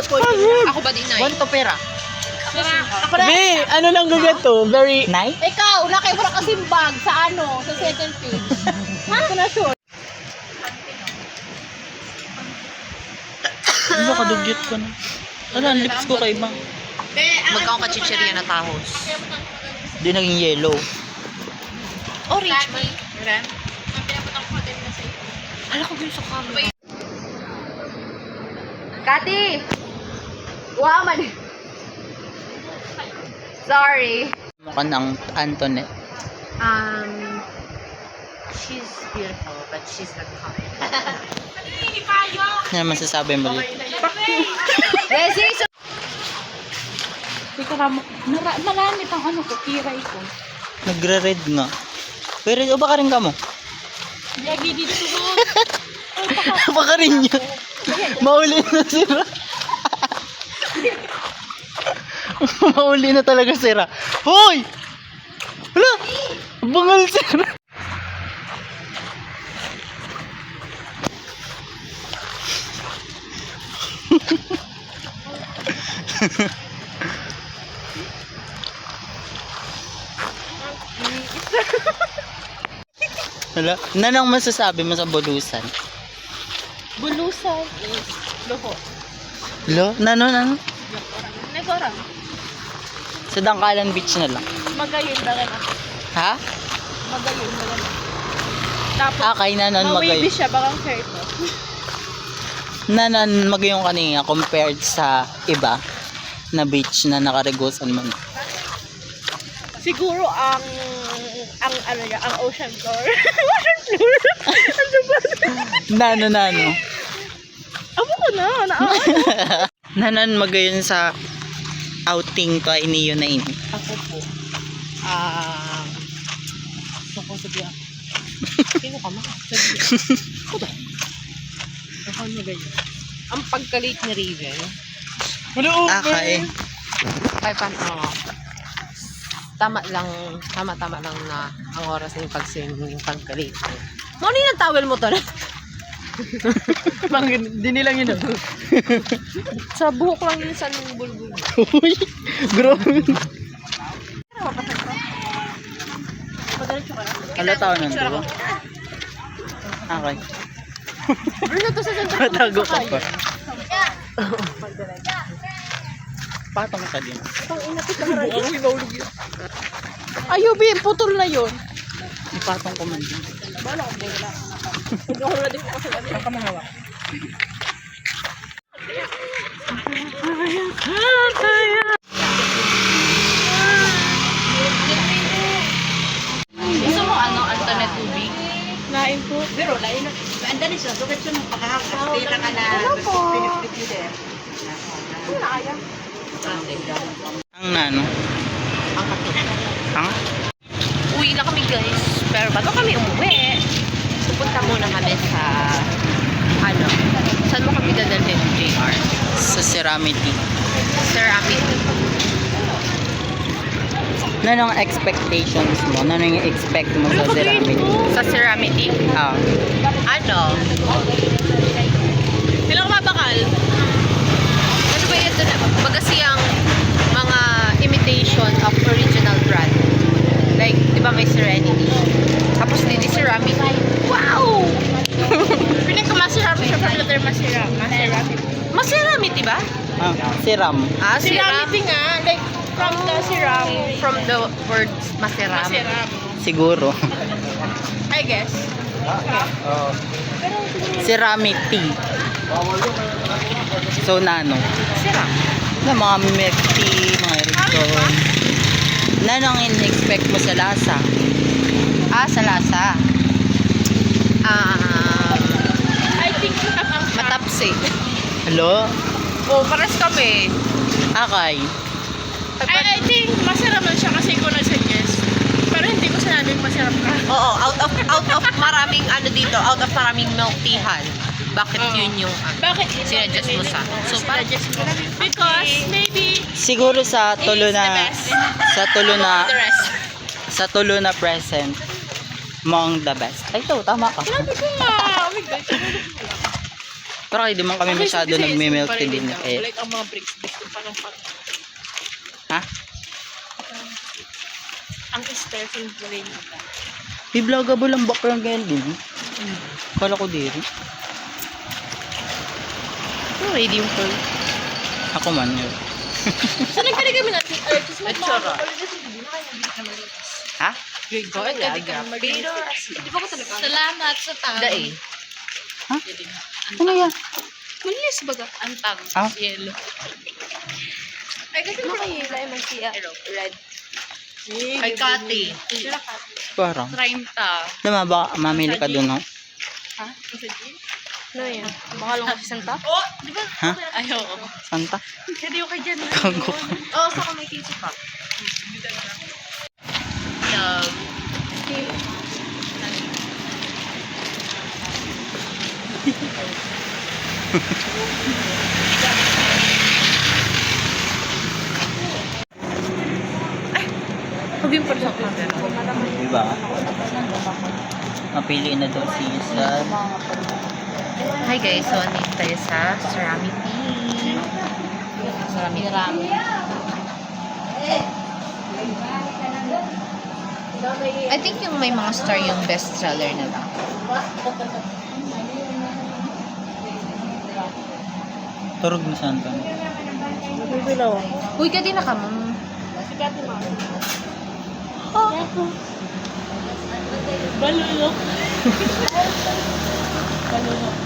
Ako ba din na? Want to pera. Be, ano lang gaganto? Very... Nay? Ikaw, nakay wala kasing bag sa ano, sa second page. Ha? Ito na sure. Ano kadugyot ko na? Ano, ang lips ko kay Bang. Magkaong kachichirya na tahos. Di naging yellow. Orange man. Hala ko sa camera. Kati! Wow, man. Sorry. Mukha ng Antoinette. She's beautiful, but she's not kind. Ano naman sasabi mo ulit? Desi, Teka ka, marami pang ano ko, kiray ko. Nagre-red nga. Pero o baka rin ka mo? Lagi dito ko. Baka rin niya. Mauli na sira. Mauli na talaga sira. Hoy! Hala! Bangal sira. Hala, nanong masasabi mo sa bulusan? Bulusan is luho. Lo, nano? Nagorang. Sa Dangkalan Beach na lang. Magayon dagan ako. Ha? Magayon dagan ako. Tapos, Kay nanon mawavy magayon. siya, bakang hair ko. Nanon magayon kanina compared sa iba na beach na nakaregusan mo. Siguro ang ano niya, ang ocean floor. Ocean floor? Ano ba? Nano. Amo ko na, Nanon magayon sa outing ko ay niyo na ini. Ako po. Saan ko sabihan? Sino ka ma? Ako ba? Ako na ganyan. Ang pagkalit ni Raven. Kay. Ay, tama lang na ang oras ng pag-swimming yung pagkalit. Ano yung towel mo to na? Di nilang yun. Sa buhok lang yun sa bulbul. Uy, grabe. Halata ko nando ba? Okay. Ano to sa sentro? Matago ka pa. Patong ka din. Ayo, Bim, putol na yun. Ipatong ko man din. Bala ko bala. Huwag ako na din ko kasi ano. Saan ka mahawak? Gusto mo Antoinette tubig? Nain po. Pero lain na. Anda ni siya, sugat siya mo pakahapos. Tira ka na. Ang nano? Ang katulad. Ang? Uwi na kami guys. Pero bago kami umuwi, pupunta muna kami sa saan mo kami dadalhin, JR? Sa Ceramity. Ceramic. Nanong expectations mo? Nanong yung expect mo sa Ceramity? Sa Ceramic. Ah. Ilang mabakal? Ano ba ito na? Baga siyang mga imitation of original brand. Like, di ba may Serenity? Tapos di Ceramic. Wow! Pinagkamasirap siya from letter masirap. Maserami, di ba? Siram. Seram. Siramity nga. Like, from the siram. From the word maseram. Masirap. Siguro. I guess. Ceramity. So, nano? Seram. Na mga milk tea, mga Erickson. Nanong in-expect mo sa lasa? Sa lasa. I think Matapsi. Hello? Pares kami. Akay. I think masarap man siya kasi ko nag-suggest. Pero hindi ko sinabing masarap ka. Oo, out of maraming dito, out of maraming milk teahan. Bakit yun yung Bakit? sinadjust mo sa? So, parang Because maybe Siguro sa tulo na the rest. sa tulo na present mo ang the best. Ay, ito, tama ka. sabi ko nga. Oh my God. Pero hindi man kami masyado nagme-milk tea din. Eh. Like ang mga bricks ko parang Ha? ang Stephen pa rin nila. May vlogable ang background ngayon din. Kala ko diri. Ready yung full. Ako man yun. So nagkali kami natin artist mo. Etsura. Ha? Go ahead, pero di ba ko talaga? Salamat sa tao. Dai. Ha? Ano yan? Malis baga. Antang. Ah? Yellow. Ay kasi makahila yung siya. Red. Kay Kati. Parang. 30. Lama, baka mamili ka dun, no? Ha? Sa jean? Ano yan? Baka lang kasi santa? Oh! Di ba? Ha? Ayaw. Santa? Hindi ko kayo dyan. Gago. Oo, saka may kitchen pa. Love. Huwag yung person ko. Diba? Napili na daw si Yusad. Hi guys, so nandito tayo sa Ceramity. Ceramity. I think yung may mga star yung best seller na lang. Turog ni Santa. Uy, ka din na ka, ma'am. Balulok. Balulok.